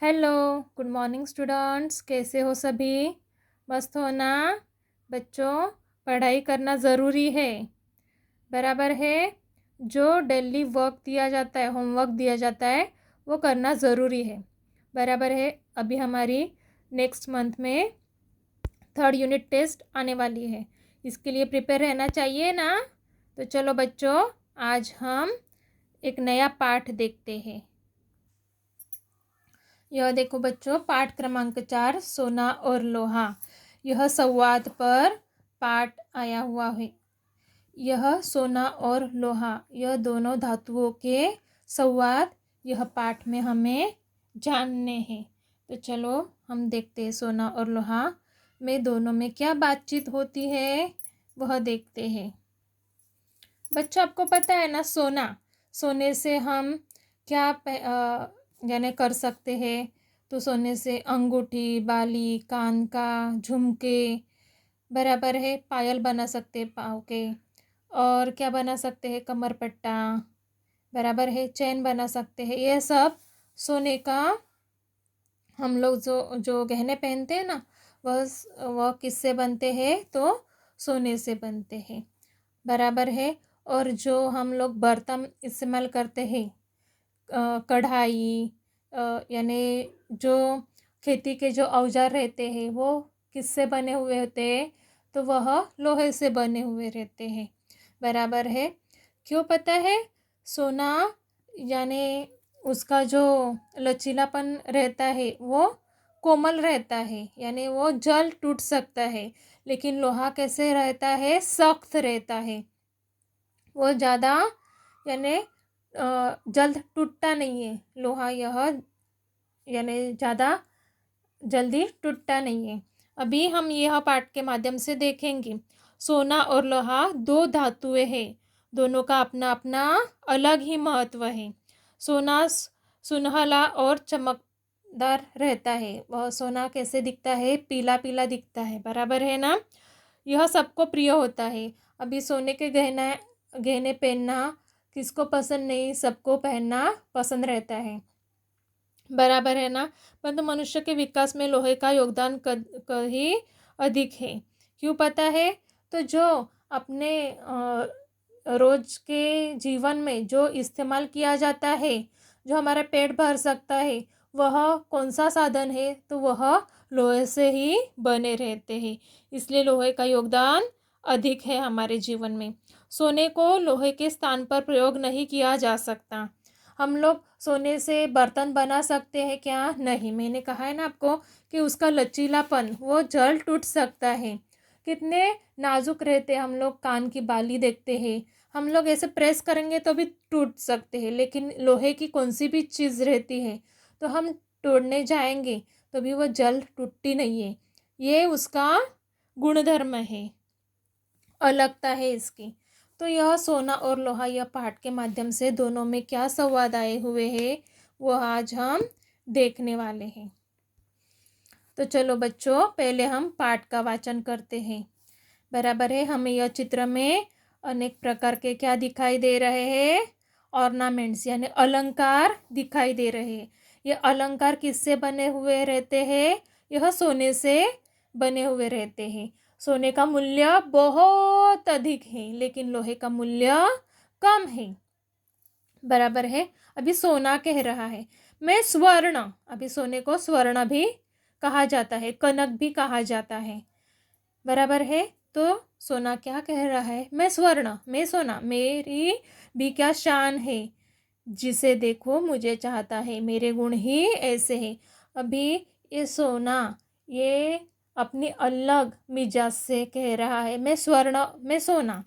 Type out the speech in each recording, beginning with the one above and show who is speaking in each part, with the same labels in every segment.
Speaker 1: Hello, good morning students. कैसे हो सभी? मस्त हो ना? बच्चों, पढ़ाई करना ज़रूरी है, बराबर है। जो डेली वर्क दिया जाता है, होमवर्क दिया जाता है, वो करना ज़रूरी है, बराबर है। अभी हमारी नेक्स्ट मंथ में 3rd यूनिट टेस्ट आने वाली है, इसके लिए प्रिपेयर रहना चाहिए ना। तो चलो बच्चों, आज हम एक नया पाठ देखते हैं। यह देखो बच्चों, पाठ क्रमांक 4, सोना और लोहा। यह संवाद पर पाठ आया हुआ है। यह सोना और लोहा, यह दोनों धातुओं के संवाद यह पाठ में हमें जानने हैं। तो चलो हम देखते हैं सोना और लोहा में दोनों में क्या बातचीत होती है, वह देखते हैं। बच्चों, आपको पता है ना, सोने से हम क्या यानी कर सकते हैं। तो सोने से अंगूठी, बाली, कान का झुमके, बराबर है, पायल बना सकते हैं पाँव के। और क्या बना सकते हैं, कमर पट्टा, बराबर है, चैन बना सकते हैं। यह सब सोने का हम लोग जो जो गहने पहनते हैं ना, वह किससे बनते हैं? तो सोने से बनते हैं, बराबर है। और जो हम लोग बर्तन इस्तेमाल करते हैं, कढ़ाई, यानी जो खेती के जो औजार रहते हैं, वो किससे बने हुए होते हैं? तो वह लोहे से बने हुए रहते हैं, बराबर है। क्यों पता है? सोना यानी उसका जो लचीलापन रहता है वो कोमल रहता है, यानी वो जल टूट सकता है। लेकिन लोहा कैसे रहता है? सख्त रहता है, वो ज़्यादा यानी जल्द टूटता नहीं है। लोहा यह यानी ज़्यादा जल्दी टूटता नहीं है। अभी हम यह पाठ के माध्यम से देखेंगे। सोना और लोहा दो धातुएं हैं, दोनों का अपना अपना अलग ही महत्व है। सोना सुनहला और चमकदार रहता है। वह सोना कैसे दिखता है? पीला पीला दिखता है, बराबर है ना। यह सबको प्रिय होता है। अभी सोने के गहने पहनना किसको पसंद नहीं? सबको पहनना पसंद रहता है, बराबर है ना। परंतु मनुष्य के विकास में लोहे का योगदान कहीं अधिक है। क्यों पता है? तो जो अपने रोज के जीवन में जो इस्तेमाल किया जाता है, जो हमारा पेट भर सकता है, वह कौन सा साधन है? तो वह लोहे से ही बने रहते हैं। इसलिए लोहे का योगदान अधिक है हमारे जीवन में। सोने को लोहे के स्थान पर प्रयोग नहीं किया जा सकता। हम लोग सोने से बर्तन बना सकते हैं क्या? नहीं। मैंने कहा है ना आपको कि उसका लचीलापन वो जल टूट सकता है। कितने नाजुक रहते हैं। हम लोग कान की बाली देखते हैं, हम लोग ऐसे प्रेस करेंगे तो भी टूट सकते हैं। लेकिन लोहे की कौन सी भी चीज़ रहती है तो हम तोड़ने जाएंगे तो भी वो जल टूटती नहीं है। ये उसका गुणधर्म है, अलगता है इसकी। तो यह सोना और लोहा, यह पाठ के माध्यम से दोनों में क्या संवाद आए हुए हैं, वो आज हम देखने वाले हैं। तो चलो बच्चों, पहले हम पाठ का वाचन करते हैं, बराबर है। हमें यह चित्र में अनेक प्रकार के क्या दिखाई दे रहे हैं? ऑर्नामेंट्स यानी अलंकार दिखाई दे रहे हैं। ये अलंकार किससे बने हुए रहते हैं? यह सोने से बने हुए रहते हैं। सोने का मूल्य बहुत अधिक है, लेकिन लोहे का मूल्य कम है, बराबर है। अभी सोना कह रहा है मैं स्वर्ण, अभी सोने को स्वर्ण भी कहा जाता है, कनक भी कहा जाता है, बराबर है। तो सोना क्या कह रहा है? मैं स्वर्ण, मैं सोना, मेरी भी क्या शान है, जिसे देखो मुझे चाहता है, मेरे गुण ही ऐसे हैं। अभी ये सोना ये अपनी अलग मिजाज से कह रहा है मैं स्वर्ण, मैं सोना,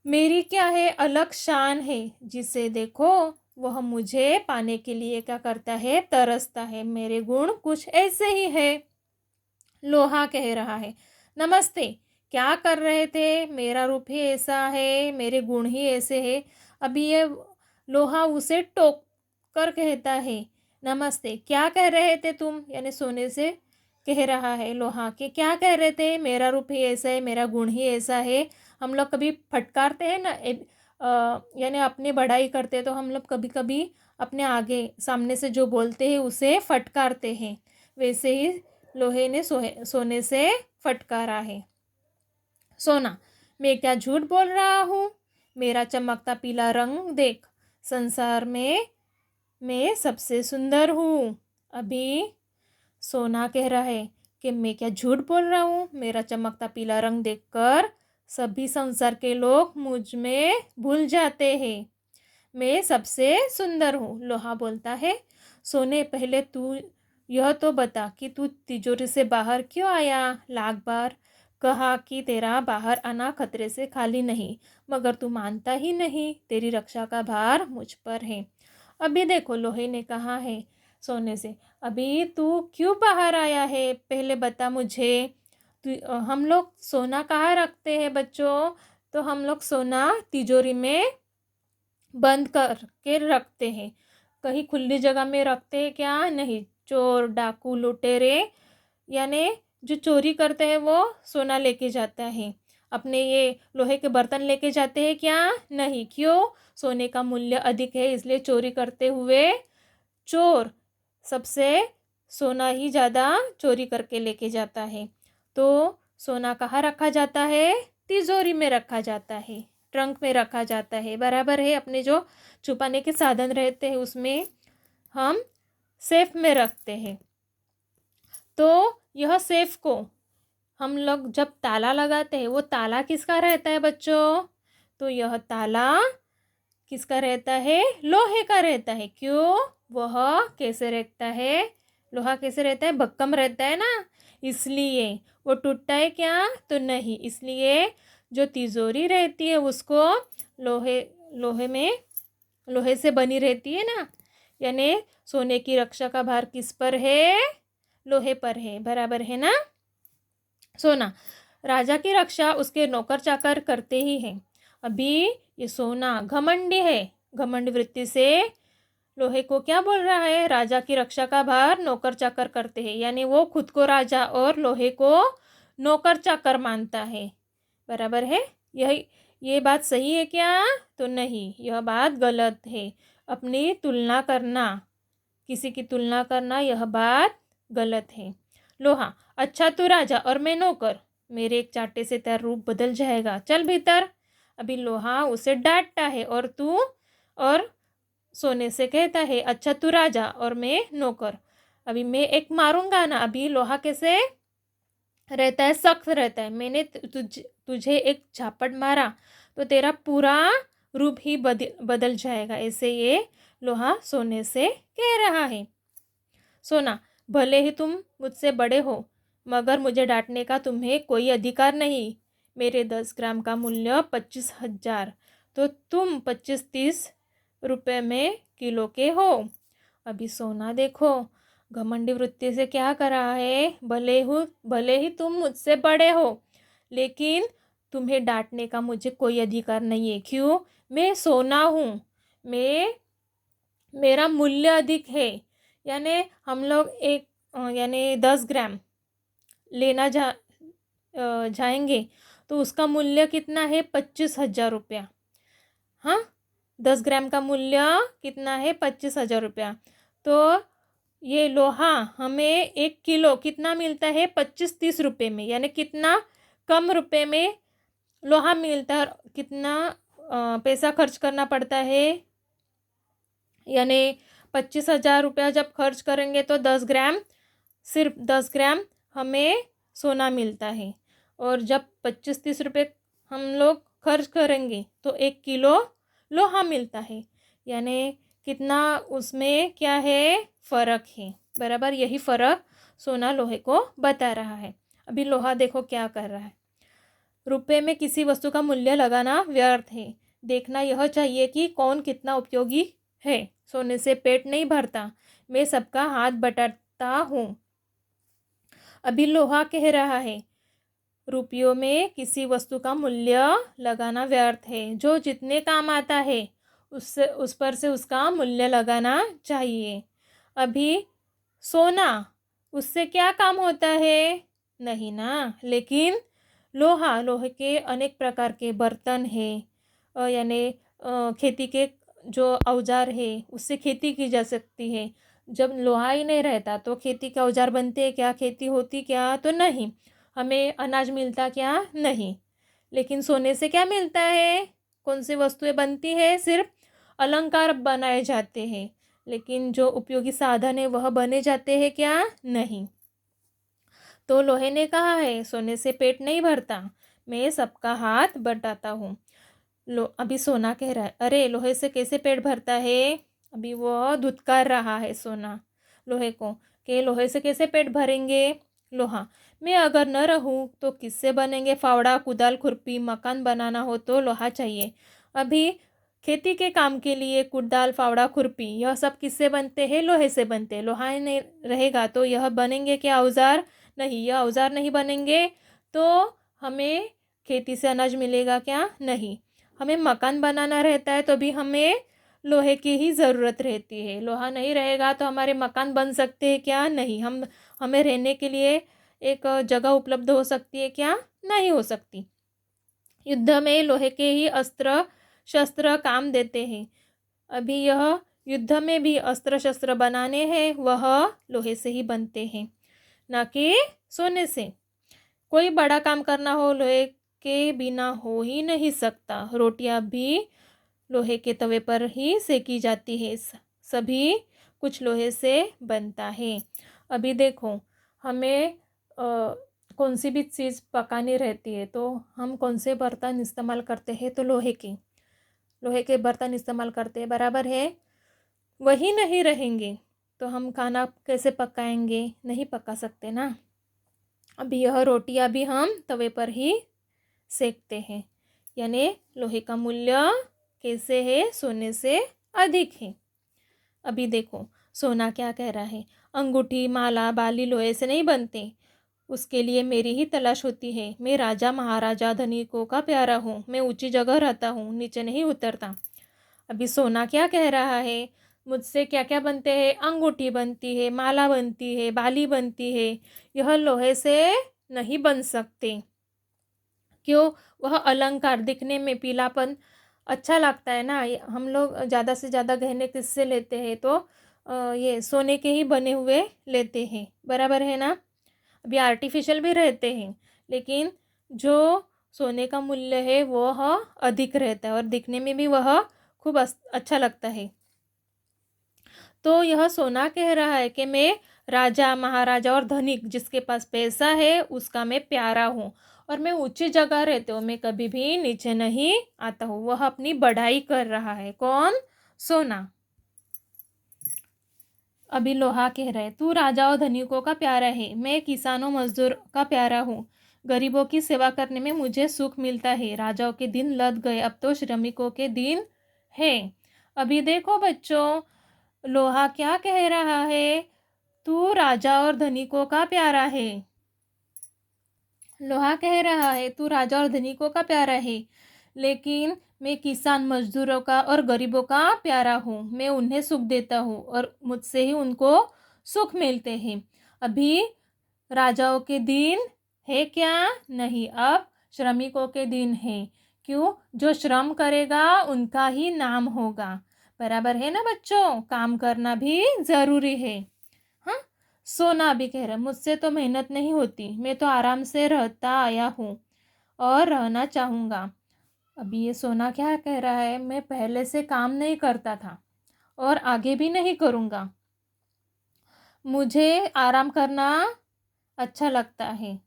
Speaker 1: मेरी क्या है? अलग शान है, जिसे देखो वह मुझे पाने के लिए क्या करता है? तरसता है, मेरे गुण कुछ ऐसे ही है। लोहा कह रहा है नमस्ते, क्या कर रहे थे? मेरा रूप ही ऐसा है, मेरे गुण ही ऐसे हैं। अभी ये लोहा उसे टोक कर कहता है नमस्ते, क्या कह रहे थे तुम? यानी सोने से कह रहा है लोहा के क्या कह रहे थे? मेरा रूप ही ऐसा है, मेरा गुण ही ऐसा है। हम लोग कभी फटकारते हैं ना, यानी अपनी बढ़ाई करते हैं, तो हम लोग कभी कभी अपने आगे सामने से जो बोलते हैं उसे फटकारते हैं, वैसे ही लोहे ने सोने से फटकारा है। सोना, मैं क्या झूठ बोल रहा हूँ? मेरा चमकता पीला रंग देख, संसार में मैं सबसे सुंदर हूँ। अभी सोना कह रहा है कि मैं क्या झूठ बोल रहा हूँ? मेरा चमकता पीला रंग देखकर सभी संसार के लोग मुझ में भूल जाते हैं। मैं सबसे सुंदर हूँ। लोहा बोलता है, सोने, पहले तू यह तो बता कि तू तिजोरी से बाहर क्यों आया? लाख बार कहा कि तेरा बाहर आना खतरे से खाली नहीं, मगर तू मानता ही नहीं। तेरी रक्षा का भार मुझ पर है। अभी देखो, लोहे ने कहा है सोने से, अभी तू क्यों बाहर आया है? पहले बता मुझे। हम लोग सोना कहाँ रखते हैं बच्चों? तो हम लोग सोना तिजोरी में बंद करके रखते हैं। कहीं खुली जगह में रखते हैं क्या? नहीं। चोर, डाकू, लुटेरे यानी जो चोरी करते हैं वो सोना लेके जाता है। अपने ये लोहे के बर्तन लेके जाते हैं क्या? नहीं। क्यों? सोने का मूल्य अधिक है, इसलिए चोरी करते हुए चोर सबसे सोना ही ज़्यादा चोरी करके लेके जाता है। तो सोना कहाँ रखा जाता है? तिजोरी में रखा जाता है, ट्रंक में रखा जाता है। बराबर है, अपने जो छुपाने के साधन रहते हैं उसमें हम सेफ में रखते हैं। तो यह सेफ को हम लोग जब ताला लगाते हैं, वो ताला किसका रहता है बच्चों? तो यह ताला किसका रहता है? लोहे का रहता है। क्यों? वह कैसे रहता है? लोहा कैसे रहता है? भक्कम रहता है ना, इसलिए। वो टूटता है क्या? तो नहीं। इसलिए जो तिजोरी रहती है उसको लोहे से बनी रहती है ना, यानी सोने की रक्षा का भार किस पर है? लोहे पर है। बराबर है ना? सोना, राजा की रक्षा उसके नौकर चाकर करते ही हैं। अभी ये सोना घमंडी है, घमंड वृत्ति से लोहे को क्या बोल रहा है? राजा की रक्षा का भार नौकर चाकर करते हैं, यानी वो खुद को राजा और लोहे को नौकर चाकर मानता है। बराबर है? ये बात सही है क्या? तो नहीं, यह बात गलत है। अपनी तुलना करना, किसी की तुलना करना, यह बात गलत है। लोहा, अच्छा तू राजा और मैं नौकर, मेरे एक चाटे से तेरा रूप बदल जाएगा, चल भीतर। अभी लोहा उसे डांटता है और सोने से कहता है, अच्छा तू राजा और मैं नौकर, अभी मैं एक मारूंगा ना। अभी लोहा कैसे रहता है? सख्त रहता है। मैंने तुझे एक झापट मारा तो तेरा पूरा रूप ही बदल जाएगा, ऐसे ये लोहा सोने से कह रहा है। सोना, भले ही तुम मुझसे बड़े हो, मगर मुझे डांटने का तुम्हें कोई अधिकार नहीं। मेरे 10 ग्राम का मूल्य 25,000, तो तुम 25-30 रुपये में किलो के हो। अभी सोना देखो, घमंडी वृत्ति से क्या कर रहा है? भले ही तुम मुझसे बड़े हो, लेकिन तुम्हें डांटने का मुझे कोई अधिकार नहीं है। क्यों? मैं सोना हूँ, मेरा मूल्य अधिक है। यानी हम लोग यानी 10 ग्राम लेना जाएंगे तो उसका मूल्य कितना है? 25,000 रुपया। हाँ, 10 ग्राम का मूल्य कितना है? 25,000 रुपया। तो ये लोहा हमें 1 किलो कितना मिलता है? 25-30 रुपये में, यानी कितना कम रुपये में लोहा मिलता है। कितना पैसा खर्च करना पड़ता है? यानी 25,000 रुपया जब खर्च करेंगे तो सिर्फ 10 ग्राम हमें सोना मिलता है। और जब 25-30 रुपये हम लोग खर्च करेंगे तो 1 किलो लोहा मिलता है। यानी कितना उसमें क्या है? फ़र्क है। बराबर, यही फ़र्क सोना लोहे को बता रहा है। अभी लोहा देखो क्या कर रहा है। रुपये में किसी वस्तु का मूल्य लगाना व्यर्थ है। देखना यह चाहिए कि कौन कितना उपयोगी है। सोने से पेट नहीं भरता, मैं सबका हाथ बटाता हूँ। अभी लोहा कह रहा है, रुपयों में किसी वस्तु का मूल्य लगाना व्यर्थ है। जो जितने काम आता है उस पर से उसका मूल्य लगाना चाहिए। अभी सोना, उससे क्या काम होता है? नहीं ना। लेकिन लोहे के अनेक प्रकार के बर्तन हैं, यानी खेती के जो औजार है उससे खेती की जा सकती है। जब लोहा ही नहीं रहता तो खेती के औजार बनते हैं क्या? खेती होती क्या? तो नहीं। हमें अनाज मिलता क्या? नहीं। लेकिन सोने से क्या मिलता है? कौन सी वस्तुएं बनती है? सिर्फ अलंकार बनाए जाते हैं, लेकिन जो उपयोगी साधन है वह बने जाते हैं क्या? नहीं। तो लोहे ने कहा है सोने से पेट नहीं भरता, मैं सबका हाथ बटाता हूँ। अभी सोना कह रहा है अरे लोहे से कैसे पेट भरता है? अभी वो धुतकार रहा है सोना लोहे को कि लोहे से कैसे पेट भरेंगे? लोहा, मैं अगर न रहूं तो किससे बनेंगे? फावड़ा, कुदाल, खुरपी। मकान बनाना हो तो लोहा चाहिए। अभी खेती के काम के लिए कुदाल, फावड़ा, खुरपी यह सब किससे बनते हैं? लोहे से बनते हैं। लोहा ही नहीं रहेगा तो यह बनेंगे क्या औजार? नहीं, यह औजार नहीं बनेंगे तो हमें खेती से अनाज मिलेगा क्या? नहीं। हमें मकान बनाना रहता है तो भी हमें लोहे की ही ज़रूरत रहती है। लोहा नहीं रहेगा तो हमारे मकान बन सकते हैं क्या? नहीं। हमें रहने के लिए एक जगह उपलब्ध हो सकती है क्या? नहीं हो सकती। युद्ध में लोहे के ही अस्त्र शस्त्र काम देते हैं। अभी यह युद्ध में भी अस्त्र शस्त्र बनाने हैं वह लोहे से ही बनते हैं, ना कि सोने से। कोई बड़ा काम करना हो लोहे के बिना हो ही नहीं सकता। रोटियां भी लोहे के तवे पर ही सेकी जाती है। सभी कुछ लोहे से बनता है। अभी देखो, हमें कौन सी भी चीज़ पकानी रहती है तो हम कौन से बर्तन इस्तेमाल करते हैं? तो लोहे के बर्तन इस्तेमाल करते हैं, बराबर है। वही नहीं रहेंगे तो हम खाना कैसे पकाएंगे? नहीं पका सकते ना। अभी यह रोटियां भी हम तवे पर ही सेकते हैं, यानी लोहे का मूल्य कैसे है? सोने से अधिक है। अभी देखो सोना क्या कह रहा है, अंगूठी, माला, बाली लोहे से नहीं बनते, उसके लिए मेरी ही तलाश होती है। मैं राजा, महाराजा, धनिकों का प्यारा हूँ। मैं ऊंची जगह रहता हूँ, नीचे नहीं उतरता। अभी सोना क्या कह रहा है, मुझसे क्या क्या बनते हैं? अंगूठी बनती है, माला बनती है, बाली बनती है। यह लोहे से नहीं बन सकते। क्यों? वह अलंकार दिखने में पीलापन अच्छा लगता है ना। हम लोग ज़्यादा से ज़्यादा गहने किससे लेते हैं? तो ये सोने के ही बने हुए लेते हैं, बराबर है ना। अभी आर्टिफिशियल भी रहते हैं, लेकिन जो सोने का मूल्य है वह अधिक रहता है और दिखने में भी वह खूब अच्छा लगता है। तो यह सोना कह रहा है कि मैं राजा, महाराजा और धनिक जिसके पास पैसा है उसका मैं प्यारा हूँ और मैं ऊंची जगह रहती हूँ, मैं कभी भी नीचे नहीं आता हूँ। वह अपनी बढ़ाई कर रहा है। कौन? सोना। अभी लोहा कह रहा है तू राजा और धनिकों का प्यारा है, मैं किसानों मजदूर का प्यारा हूँ। गरीबों की सेवा करने में मुझे सुख मिलता है। राजाओं के दिन लद गए, अब तो श्रमिकों के दिन है। अभी देखो बच्चों, लोहा क्या कह रहा है? तू राजा और धनिकों का प्यारा है। लोहा कह रहा है तू राजा और धनिकों का प्यारा है, लेकिन मैं किसान मजदूरों का और गरीबों का प्यारा हूँ। मैं उन्हें सुख देता हूँ और मुझसे ही उनको सुख मिलते हैं। अभी राजाओं के दिन है क्या? नहीं, अब श्रमिकों के दिन है। क्यों? जो श्रम करेगा उनका ही नाम होगा, बराबर है ना बच्चों। काम करना भी ज़रूरी है। हाँ, सोना भी कह रहा है मुझसे तो मेहनत नहीं होती, मैं तो आराम से रहता आया हूँ और रहना चाहूँगा। अभी ये सोना क्या कह रहा है, मैं पहले से काम नहीं करता था और आगे भी नहीं करूँगा, मुझे आराम करना अच्छा लगता है।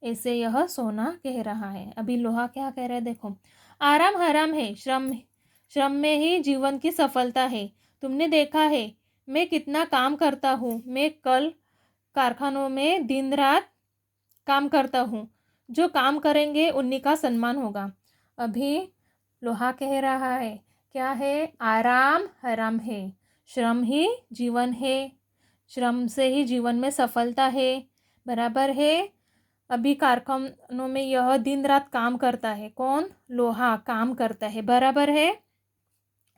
Speaker 1: ऐसे यह सोना कह रहा है। अभी लोहा क्या कह रहा है देखो, आराम हराम है, श्रम श्रम में ही जीवन की सफलता है। तुमने देखा है मैं कितना काम करता हूँ। मैं कल कारखानों में दिन रात काम करता हूँ। जो काम करेंगे उन्हीं का सम्मान होगा। अभी लोहा कह रहा है क्या है? आराम हराम है, श्रम ही जीवन है, श्रम से ही जीवन में सफलता है, बराबर है। अभी कारखानों में यह दिन रात काम करता है। कौन? लोहा काम करता है, बराबर है।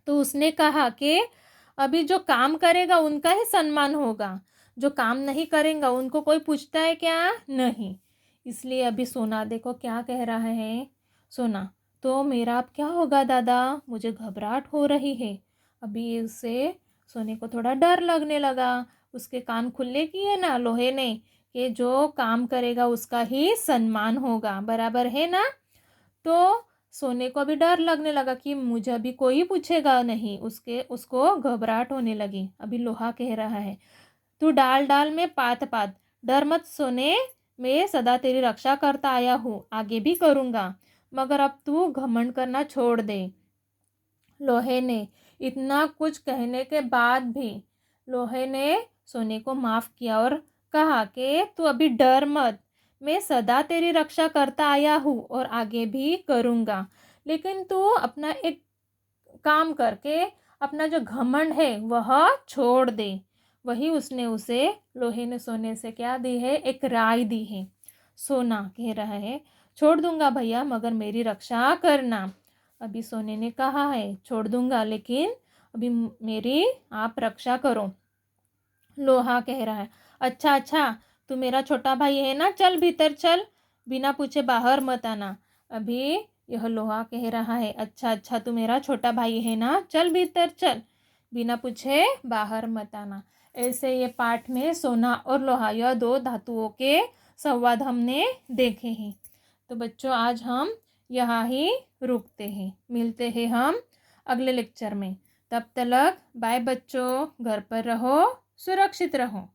Speaker 1: तो उसने कहा कि अभी जो काम करेगा उनका ही सम्मान होगा, जो काम नहीं करेगा उनको कोई पूछता है क्या? नहीं। इसलिए अभी सोना देखो क्या कह रहा है। सोना, तो मेरा अब क्या होगा दादा? मुझे घबराहट हो रही है। अभी उसे सोने को थोड़ा डर लगने लगा। उसके कान खुले किए ना लोहे ने कि जो काम करेगा उसका ही सम्मान होगा, बराबर है ना। तो सोने को अभी डर लगने लगा कि मुझे अभी कोई पूछेगा नहीं, उसको घबराहट होने लगी। अभी लोहा कह रहा है, तू डाल डाल में पात पात, डर मत सोने, मैं सदा तेरी रक्षा करता आया हूँ, आगे भी करूँगा, मगर अब तू घमंड करना छोड़ दे। लोहे ने इतना कुछ कहने के बाद भी लोहे ने सोने को माफ़ किया और कहा कि तू अभी डर मत, मैं सदा तेरी रक्षा करता आया हूँ और आगे भी करूँगा, लेकिन तू अपना एक काम करके अपना जो घमंड है वह छोड़ दे। वही उसने उसे लोहे ने सोने से क्या दी है, एक राय दी है। सोना कह रहा है, छोड़ दूंगा भैया मगर मेरी रक्षा करना। अभी सोने ने कहा है छोड़ दूंगा लेकिन अभी मेरी आप रक्षा करो। लोहा कह रहा है, अच्छा अच्छा, तू मेरा छोटा भाई है ना, चल भीतर चल, बिना पूछे बाहर मत आना। अभी यह लोहा कह रहा है, अच्छा अच्छा, तू मेरा छोटा भाई है ना, चल भीतर चल, बिना पूछे बाहर मत आना। ऐसे ये पाठ में सोना और लोहा यह दो धातुओं के संवाद हमने देखे हैं। तो बच्चों आज हम यहाँ ही रुकते हैं, मिलते हैं हम अगले लेक्चर में। तब तक बाय बच्चों, घर पर रहो, सुरक्षित रहो।